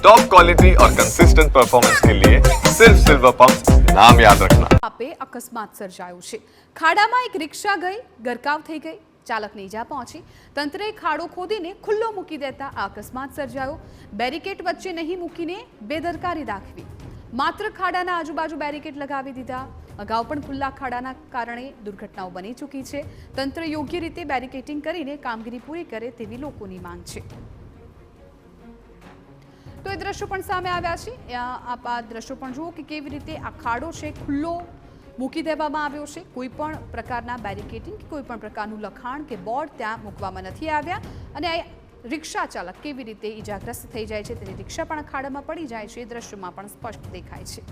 Top quality और consistent performance के लिए सिर्फ सिल्वर पंप नाम याद रखना। આપે અકસ્માત સર્જાયો છે। ખાડામાં એક રિક્ષા ગઈ ગરકાવ થઈ ગઈ, ચાલકને ઈજા પહોંચી। તંત્રે ખાડો ખોદીને ખુલ્લો મૂકી દેતા આ અકસ્માત સર્જાયો। બેરિકેડ વચ્ચે નહીં મૂકીને બેદરકારી દાખવી, માત્ર ખાડાના આજુબાજુ બેરિકેડ લગાવી દીધા। અગાઉ પણ ખુલ્લા ખાડાના કારણે દુર્ઘટનાઓ બની ચૂકી છે। તંત્ર યોગ્ય રીતે બેરિકેડિંગ કરીને કામગીરી પૂરી કરે તેવી લોકોની માંગ છે। તો એ દ્રશ્યો પણ સામે આવ્યા છે। આપ આ દ્રશ્યો પણ જુઓ કે કેવી રીતે આ ખાડો છે ખુલ્લો મૂકી દેવામાં આવ્યો છે। કોઈ પણ પ્રકારના બેરિકેડિંગ કે કોઈ પણ પ્રકારનું લખાણ કે બોર્ડ ત્યાં મૂકવામાં નથી આવ્યા અને આ રિક્ષા ચાલક કેવી રીતે ઈજાગ્રસ્ત થઈ જાય છે, તેની રિક્ષા પણ ખાડામાં પડી જાય છે, એ દ્રશ્યોમાં પણ સ્પષ્ટ દેખાય છે।